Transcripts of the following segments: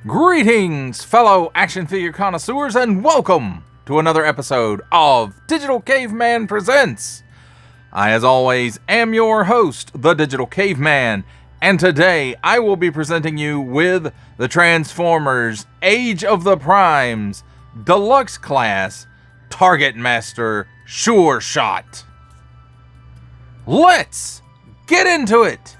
Greetings, fellow action figure connoisseurs, and welcome to another episode of Digital Caveman Presents. I, as always, am your host, the Digital Caveman, and today I will be presenting you with the Transformers Age of the Primes Deluxe Class Target Master Sureshot. Let's get into it!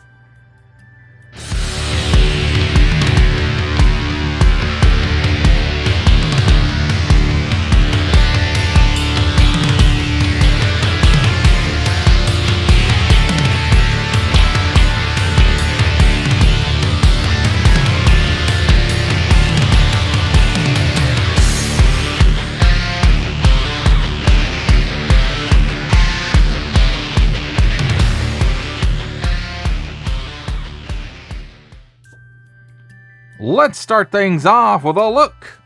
Let's start things off with a look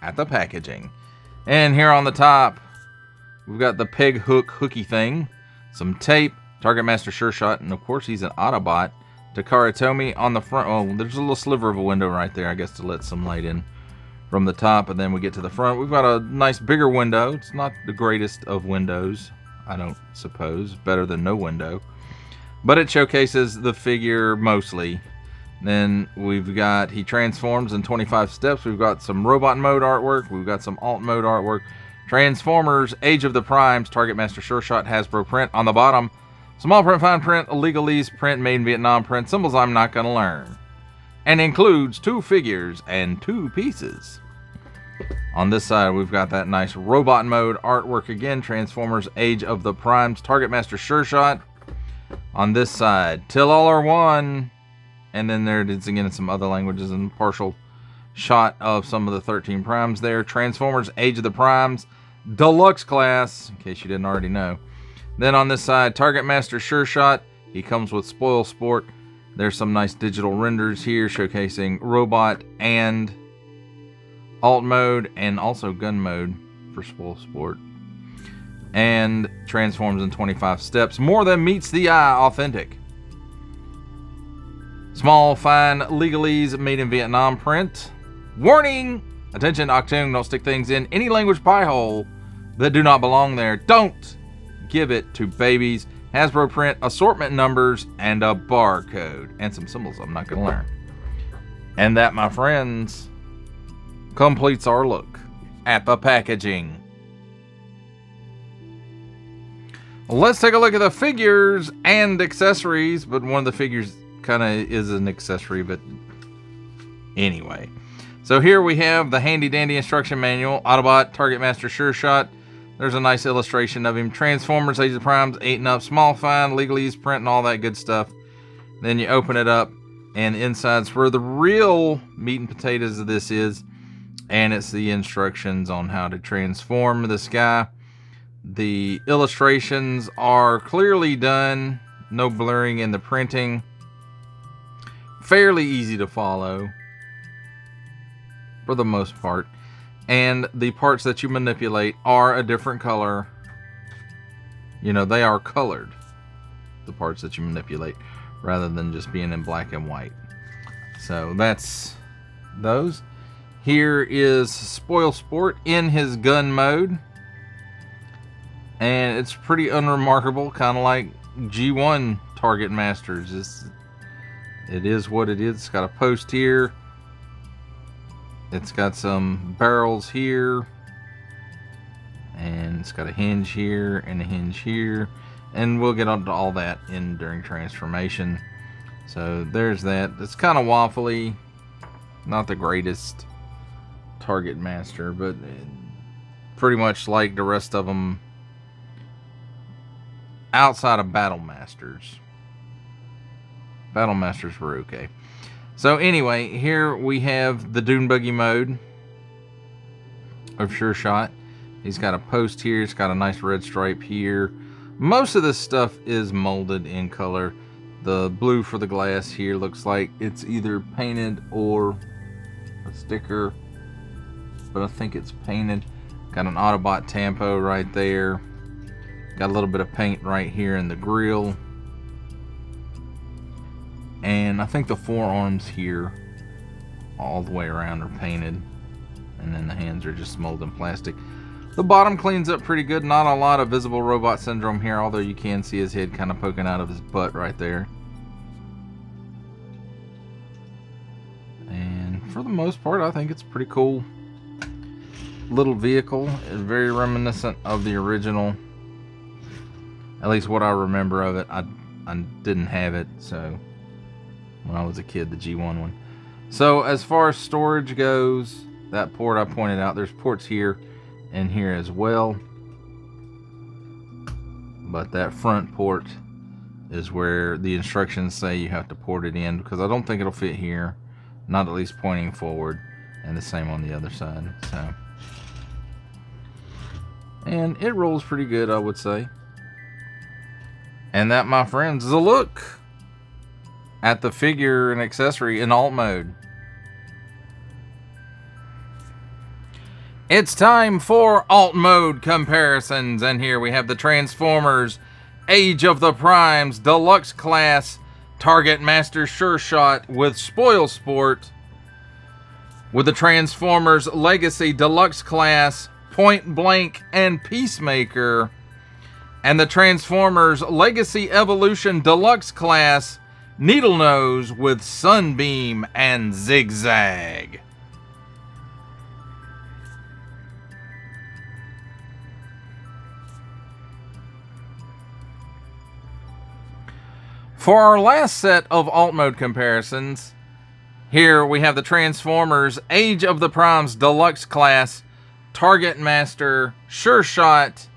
at the packaging. And here on the top, we've got the peg hook hooky thing, some tape, Target Master Sureshot, and of course he's an Autobot. Takara Tomy on the front. Oh, there's a little sliver of a window right there, I guess, to let some light in from the top. And then we get to the front. We've got a nice bigger window. It's not the greatest of windows, I don't suppose. Better than no window. But it showcases the figure mostly. Then we've got, he transforms in 25 steps. We've got some robot mode artwork. We've got some alt mode artwork. Transformers Age of the Primes Target Master Sureshot Hasbro print on the bottom. Small print, fine print, legalese print, made in Vietnam print, symbols I'm not going to learn. And includes 2 figures and 2 pieces. On this side, we've got that nice robot mode artwork again. Transformers Age of the Primes Target Master Sureshot. On this side, till all are one. And then there it is again in some other languages and partial shot of some of the 13 primes there. Transformers Age of the Primes Deluxe Class, in case you didn't already know. Then on this side, Target Master Sureshot. He comes with Spoil Sport. There's some nice digital renders here showcasing robot and alt mode and also gun mode for Spoil Sport. And transforms in 25 steps. More than meets the eye, authentic. Small, fine, legalese, made in Vietnam print. Warning! Attention, Octoon, don't stick things in any language pie hole that do not belong there. Don't give it to babies. Hasbro print, assortment numbers, and a barcode. And some symbols I'm not going to learn. And that, my friends, completes our look at the packaging. Let's take a look at the figures and accessories, but one of the figures kind of is an accessory, but anyway. So here we have the handy dandy instruction manual. Autobot Target Master Sureshot. There's a nice illustration of him. Transformers Age of the Primes 8 and up. Small, fine, legalese print and all that good stuff. Then you open it up and inside's where the real meat and potatoes of this is. And it's the instructions on how to transform this guy. The illustrations are clearly done. No blurring in the printing. Fairly easy to follow for the most part, and the parts that you manipulate are a different color. You know, they are colored, the parts that you manipulate, rather than just being in black and white. So that's those. Here is Spoil Sport in his gun mode, and it's pretty unremarkable, kind of like G1 Target Masters. It is what it is. It's got a post here. It's got some barrels here. And it's got a hinge here and a hinge here. And we'll get onto all that during transformation. So there's that. It's kind of waffly. Not the greatest Target Master, but pretty much like the rest of them outside of Battle Masters. Battle Masters were okay. So anyway, here we have the Dune Buggy mode of Sureshot. He's got a post here. It's got a nice red stripe here. Most of this stuff is molded in color. The blue for the glass here looks like it's either painted or a sticker, but I think it's painted. Got an Autobot Tampo right there. Got a little bit of paint right here in the grill. And I think the forearms here all the way around are painted, and then the hands are just molded in plastic. The bottom cleans up pretty good. Not a lot of visible robot syndrome here, although you can see his head kind of poking out of his butt right there. And for the most part, I think it's a pretty cool little vehicle. It's very reminiscent of the original, at least what I remember of it. I didn't have it, so when I was a kid, the G1 one. So as far as storage goes, that port I pointed out, there's ports here and here as well, but that front port is where the instructions say you have to port it in, because I don't think it'll fit here, not at least pointing forward, and the same on the other side. So, and it rolls pretty good, I would say. And that, my friends, is a look at the figure and accessory in alt mode. It's time for alt mode comparisons, and here we have the Transformers Age of the Primes Deluxe Class Target Master Sureshot with Spoil Sport, with the Transformers Legacy Deluxe Class Point Blank and Peacemaker, and the Transformers Legacy Evolution Deluxe Class Needle Nose with Sunbeam and Zigzag. For our last set of alt mode comparisons, here we have the Transformers Age of the Primes Deluxe Class Target Master Sureshot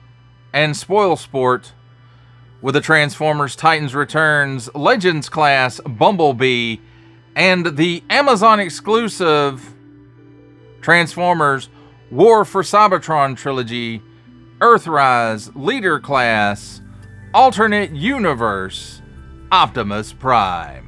and Spoil Sport, with the Transformers Titans Returns Legends Class Bumblebee, and the Amazon exclusive Transformers War for Cybertron Trilogy Earthrise Leader Class Alternate Universe Optimus Prime.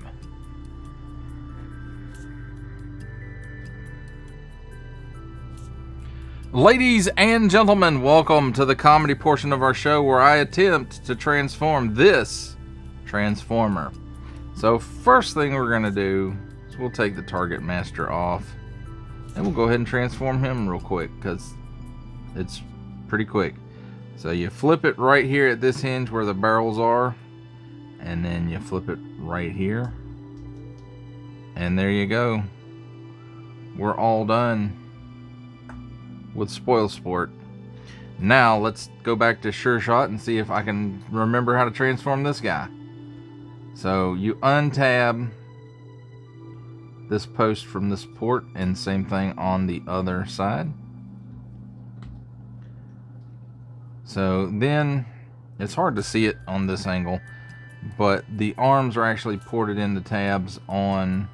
Ladies and gentlemen, welcome to the comedy portion of our show, where I attempt to transform this Transformer. So first thing we're going to do is we'll take the Target Master off, and we'll go ahead and transform him real quick, because it's pretty quick. So you flip it right here at this hinge where the barrels are, and then you flip it right here, and there you go. We're all done with Spoil Sport. Now let's go back to Sureshot and see if I can remember how to transform this guy. So you untab this post from this port, and same thing on the other side. So then, it's hard to see it on this angle, but the arms are actually ported into tabs on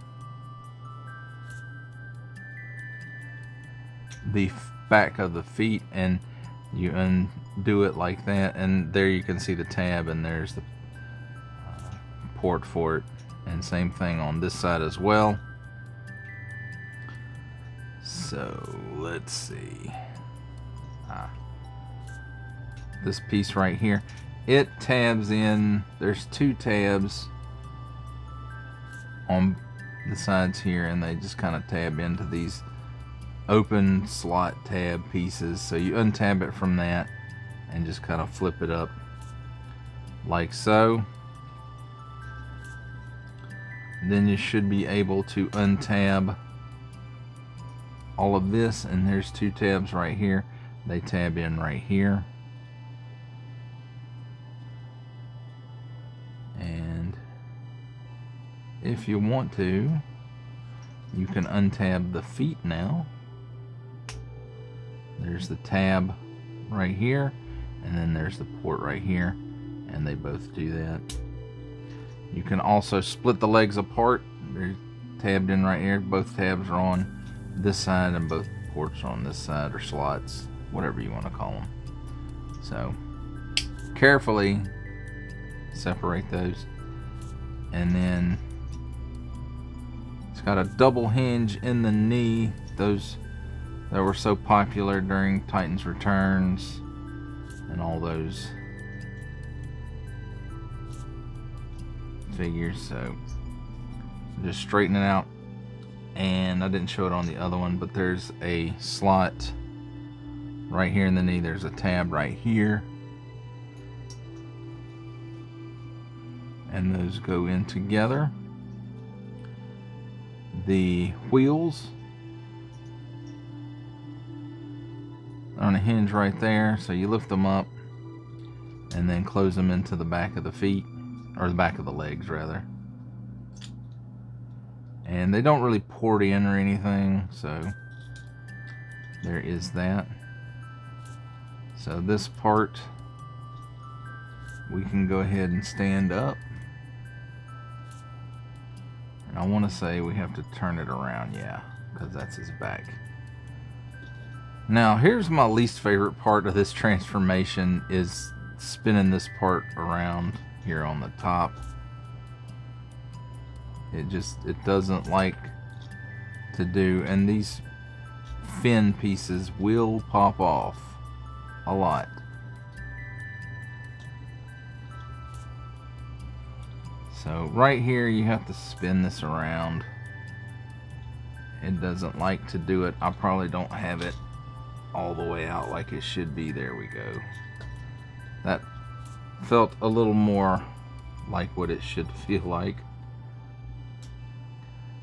the back of the feet, and you undo it like that, and there you can see the tab, and there's the port for it. And same thing on this side as well. So let's see, this piece right here, it tabs in. There's two tabs on the sides here, and they just kind of tab into these open slot tab pieces. So you untab it from that and just kind of flip it up like so. Then you should be able to untab all of this, and there's two tabs right here. They tab in right here. And if you want to, you can untab the feet now. There's the tab right here, and then there's the port right here, and they both do that. You can also split the legs apart. They're tabbed in right here. Both tabs are on this side, and both ports are on this side, or slots, whatever you want to call them. So carefully separate those, and then it's got a double hinge in the knee, those that were so popular during Titans Returns and all those figures. So just straighten it out, and I didn't show it on the other one, but there's a slot right here in the knee. There's a tab right here, and those go in together. The wheels on a hinge right there, so you lift them up and then close them into the back of the feet, or the back of the legs rather. And they don't really port in or anything, so there is that. So this part we can go ahead and stand up. And I want to say we have to turn it around, yeah, because that's his back. Now here's my least favorite part of this transformation, is spinning this part around here on the top. It doesn't like to do, and these fin pieces will pop off a lot. So right here you have to spin this around. It doesn't like to do it. I probably don't have it all the way out like it should be. There we go. That felt a little more like what it should feel like.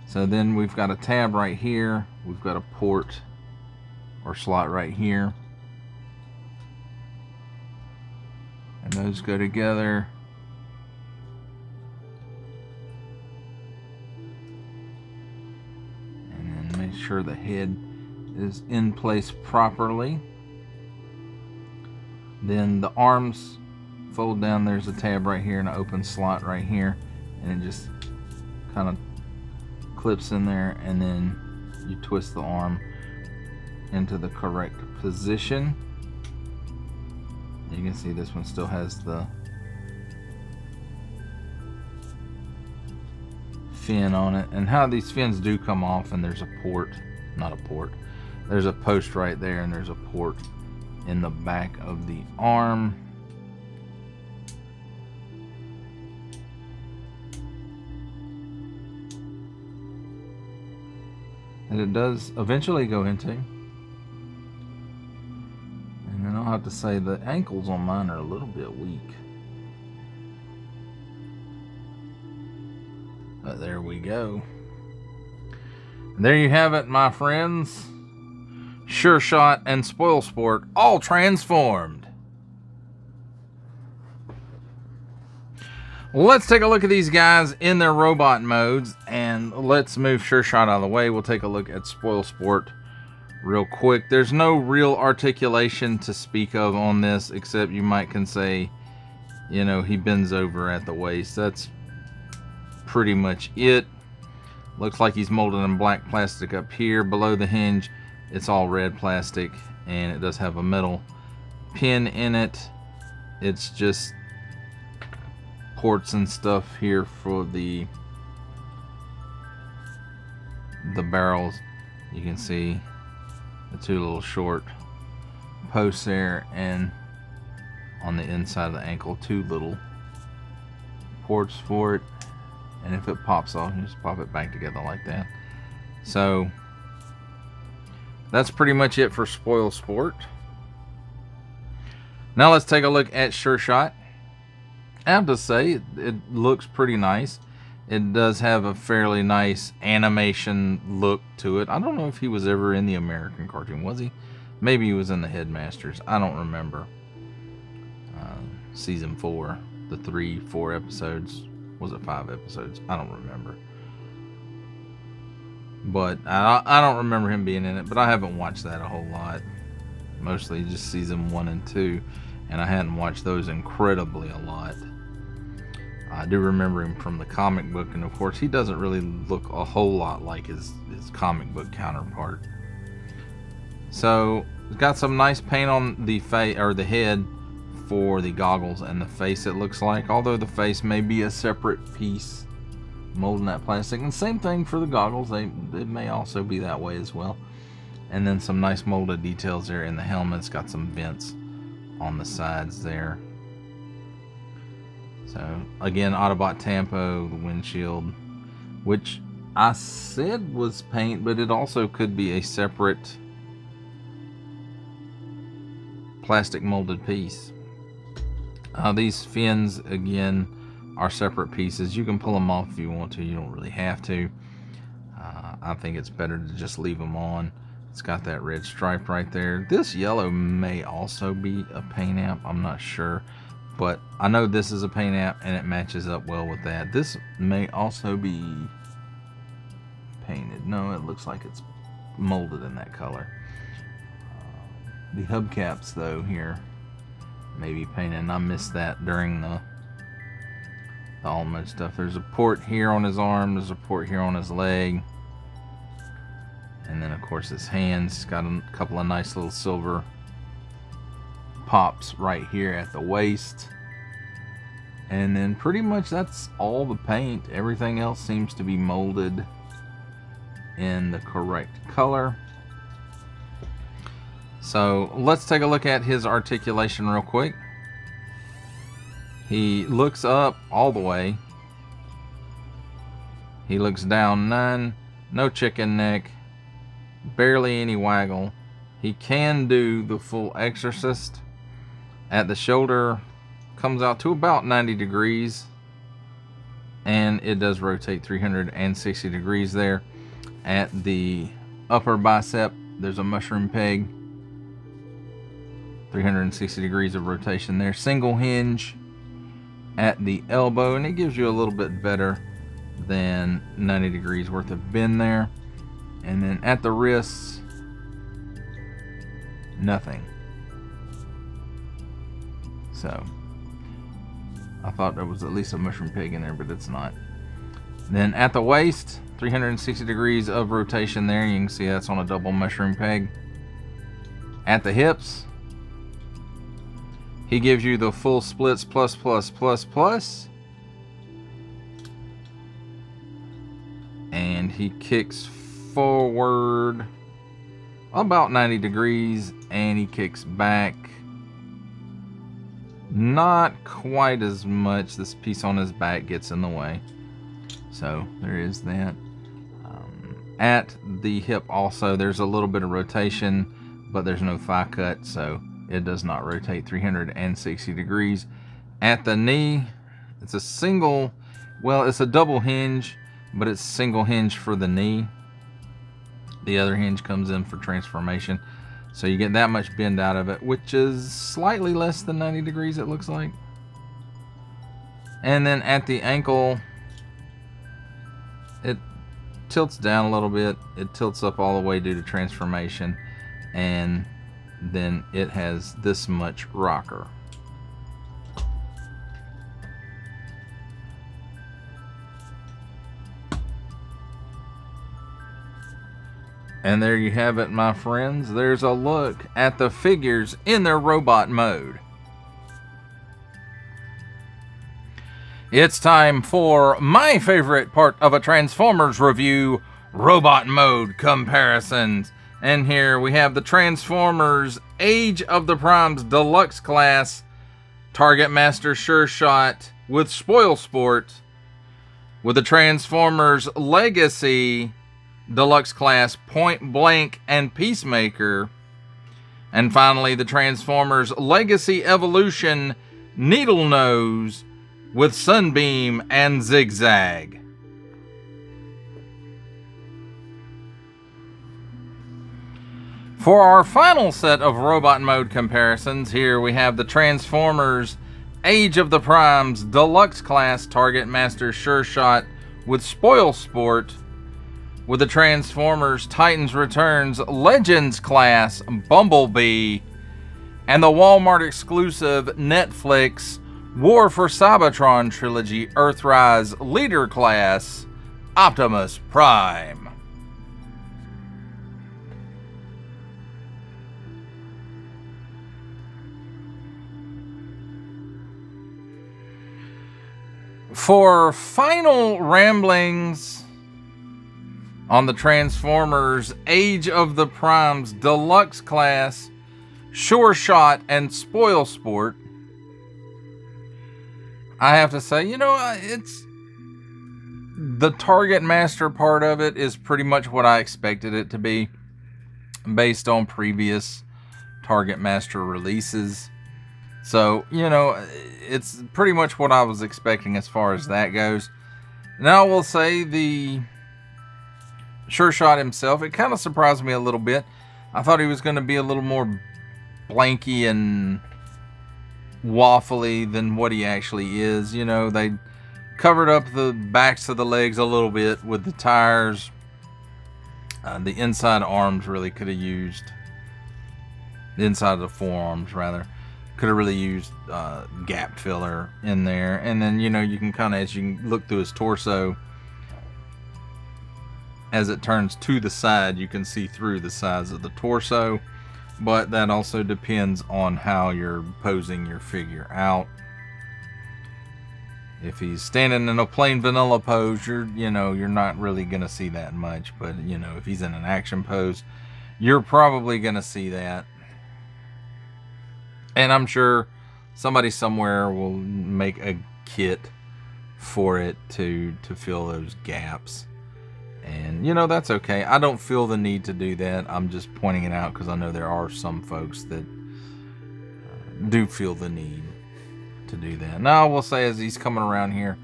So then we've got a tab right here. We've got a port or slot right here. And those go together. And then make sure the head is in place properly. Then the arms fold down. There's a tab right here and an open slot right here. And it just kind of clips in there, and then you twist the arm into the correct position. You can see this one still has the fin on it, and how these fins do come off, and there's a port, not a port, there's a post right there, and there's a port in the back of the arm. And it does eventually go into. And then I'll have to say the ankles on mine are a little bit weak. But there we go. And there you have it, my friends. Sureshot and SpoilSport all transformed. Let's take a look at these guys in their robot modes, and let's move Sureshot out of the way. We'll take a look at SpoilSport real quick. There's no real articulation to speak of on this, except you might can say, you know, he bends over at the waist. That's pretty much it. Looks like he's molded in black plastic up here. Below the hinge, it's all red plastic, and it does have a metal pin in it. It's just ports and stuff here for the barrels. You can see the two little short posts there, and on the inside of the ankle, two little ports for it. And if it pops off, you just pop it back together like that. So that's pretty much it for SpoilSport. Now let's take a look at Sureshot. I have to say, it looks pretty nice. It does have a fairly nice animation look to it. I don't know if he was ever in the American cartoon, was he? Maybe he was in the Headmasters. I don't remember. Season 4, the 3-4 episodes. Was it 5 episodes? I don't remember. But I don't remember him being in it, but I haven't watched that a whole lot. Mostly just season 1 and 2, and I hadn't watched those incredibly a lot. I do remember him from the comic book, and of course he doesn't really look a whole lot like his comic book counterpart. So it's got some nice paint on the face or the head for the goggles and the face, it looks like, although the face may be a separate piece molding that plastic. And same thing for the goggles, it may also be that way as well. And then some nice molded details there in the helmet. It's got some vents on the sides there. So again, Autobot Tampo, the windshield, which I said was paint, but it also could be a separate plastic molded piece. These fins, again, are separate pieces. You can pull them off if you want to. You don't really have to. I think it's better to just leave them on. It's got that red stripe right there. This yellow may also be a paint app. I'm not sure. But I know this is a paint app and it matches up well with that. This may also be painted. No, it looks like it's molded in that color. The hubcaps, though, here may be painted. And I missed that during the all-mode stuff. There's a port here on his arm. There's a port here on his leg. And then, of course, his hands. He's got a couple of nice little silver pops right here at the waist. And then pretty much that's all the paint. Everything else seems to be molded in the correct color. So let's take a look at his articulation real quick. He looks up all the way. He looks down none. No chicken neck. Barely any waggle. He can do the full exorcist. At the shoulder, comes out to about 90 degrees. And it does rotate 360 degrees there. At the upper bicep, there's a mushroom peg. 360 degrees of rotation there. Single hinge at the elbow, and it gives you a little bit better than 90 degrees worth of bend there. And then at the wrists, nothing. So I thought there was at least a mushroom peg in there, but it's not. Then at the waist, 360 degrees of rotation there. You can see that's on a double mushroom peg. At the hips, he gives you the full splits plus plus plus plus. And he kicks forward about 90 degrees and he kicks back not quite as much. This piece on his back gets in the way. So there is that. At the hip also, there's a little bit of rotation, but there's no thigh cut, so it does not rotate 360 degrees. At the knee, it's a single, well, it's a double hinge, but it's single hinge for the knee. The other hinge comes in for transformation. So you get that much bend out of it, which is slightly less than 90 degrees, it looks like. And then at the ankle, it tilts down a little bit. It tilts up all the way due to transformation. And then it has this much rocker. And there you have it, my friends. There's a look at the figures in their robot mode. It's time for my favorite part of a Transformers review, robot mode comparisons. And here we have the Transformers Age of the Primes Deluxe Class Target Master Sureshot with Spoil Sport, with the Transformers Legacy Deluxe Class Point Blank and Peacemaker, and finally the Transformers Legacy Evolution Needle Nose with Sunbeam and Zigzag. For our final set of robot mode comparisons, here we have the Transformers Age of the Primes Deluxe Class Target Master Sureshot with Spoil Sport, with the Transformers Titans Returns Legends Class Bumblebee, and the Walmart exclusive Netflix War for Cybertron Trilogy Earthrise Leader Class Optimus Prime. For final ramblings on the Transformers Age of the Primes Deluxe Class Sureshot and Spoil Sport, I have to say, you know, the Target Master part of it is pretty much what I expected it to be, based on previous Target Master releases. So, you know, it's pretty much what I was expecting as far as that goes. Now, I will say the Sureshot himself, it kind of surprised me a little bit. I thought he was going to be a little more blanky and waffly than what he actually is. You know, they covered up the backs of the legs a little bit with the tires. The inside arms really could have used, the inside of the forearms rather, could have really used gap filler in there. And then, you know, you can kind of, as you look through his torso, as it turns to the side, you can see through the sides of the torso. But that also depends on how you're posing your figure out. If he's standing in a plain vanilla pose, you're not really going to see that much. But, you know, if he's in an action pose, you're probably going to see that. And I'm sure somebody somewhere will make a kit for it to fill those gaps. And, you know, that's okay. I don't feel the need to do that. I'm just pointing it out because I know there are some folks that do feel the need to do that. Now, I will say, as he's coming around here,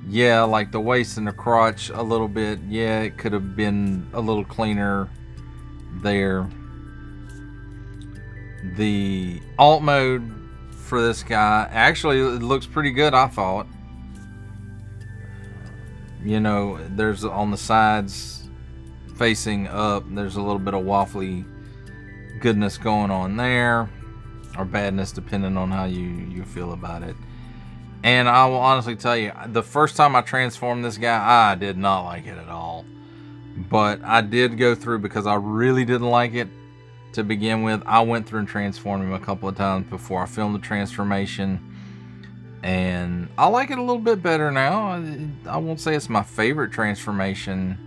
yeah, like the waist and the crotch a little bit. Yeah, it could have been a little cleaner there. The alt mode for this guy, actually, it looks pretty good, I thought. You know, there's on the sides facing up, there's a little bit of waffly goodness going on there, or badness, depending on how you feel about it. And I will honestly tell you, the first time I transformed this guy, I did not like it at all. But I did go through, because I really didn't like it to begin with. I went through and transformed him a couple of times before I filmed the transformation. And I like it a little bit better now. I won't say it's my favorite transformation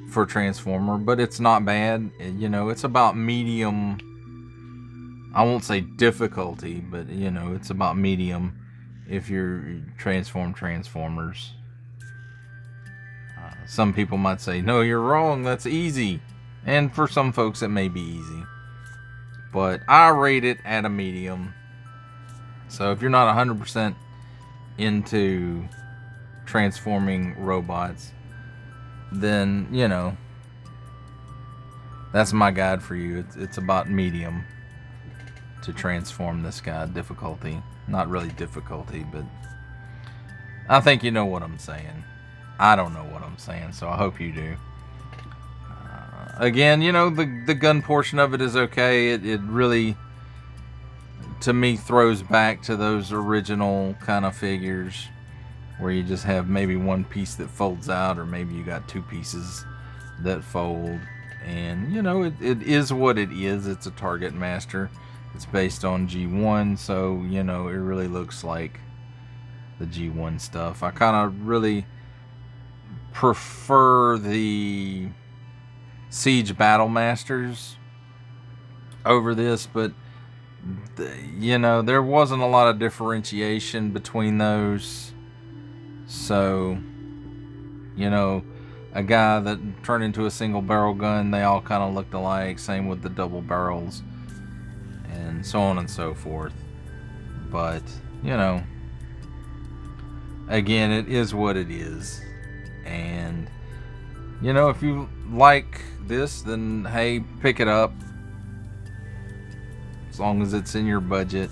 for Transformer, but it's not bad. You know, it's about medium. I won't say difficulty, but, you know, it's about medium if you're Transformers. Some people might say, no, you're wrong, that's easy. And for some folks, it may be easy. But I rate it at a medium. So if you're not 100% into transforming robots, then, you know, that's my guide for you. It's about medium to transform this guy. Difficulty. Not really difficulty, but I think you know what I'm saying. I don't know what I'm saying, so I hope you do. Again, you know, the gun portion of it is okay. It really, to me, throws back to those original kind of figures where you just have maybe one piece that folds out, or maybe you got two pieces that fold. And, you know, it is what it is. It's a Target Master. It's based on G1, so, you know, it really looks like the G1 stuff. I kind of really prefer the Siege Battle Masters over this, but you know, there wasn't a lot of differentiation between those. So, you know, a guy that turned into a single barrel gun, they all kind of looked alike. Same with the double barrels, and so on and so forth. But, you know, again, it is what it is. And, you know, if you like this, then hey, pick it up. As long as it's in your budget.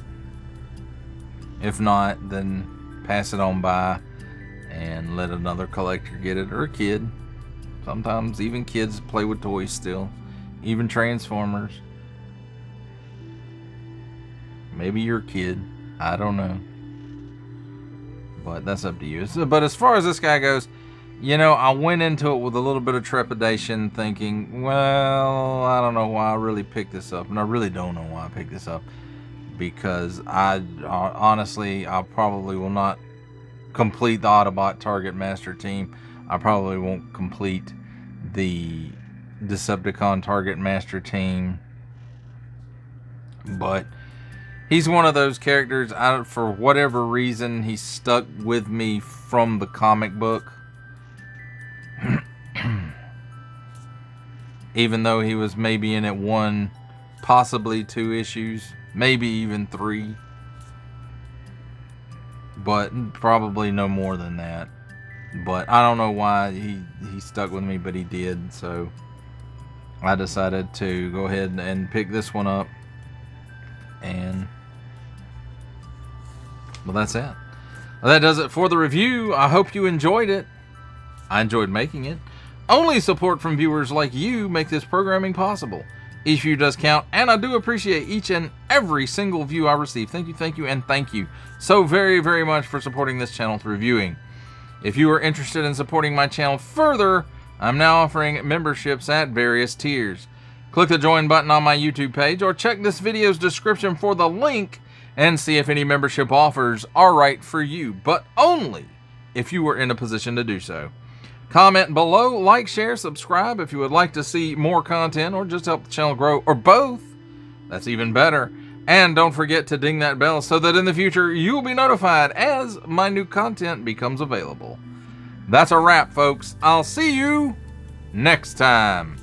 If not, then pass it on by and let another collector get it, or a kid. Sometimes even kids play with toys still. Even Transformers. Maybe you're a kid. I don't know. But that's up to you. But as far as this guy goes, you know, I went into it with a little bit of trepidation, thinking, well, I don't know why I really picked this up. And I really don't know why I picked this up. Because honestly, I probably will not complete the Autobot Target Master team. I probably won't complete the Decepticon Target Master team. But he's one of those characters, for whatever reason, he's stuck with me from the comic book. even though he was maybe in it 1, possibly 2 issues, maybe even 3, but probably no more than that. But I don't know why he stuck with me, but he did, so I decided to go ahead and pick this one up. And well, that's it. Well, that does it for the review. I hope you enjoyed it. I enjoyed making it. Only support from viewers like you make this programming possible. Each view does count, and I do appreciate each and every single view I receive. Thank you, and thank you so very, very much for supporting this channel through viewing. If you are interested in supporting my channel further, I'm now offering memberships at various tiers. Click the join button on my YouTube page, or check this video's description for the link and see if any membership offers are right for you, but only if you are in a position to do so. Comment below, like, share, subscribe if you would like to see more content or just help the channel grow, or both. That's even better. And don't forget to ding that bell so that in the future you'll be notified as my new content becomes available. That's a wrap, folks. I'll see you next time.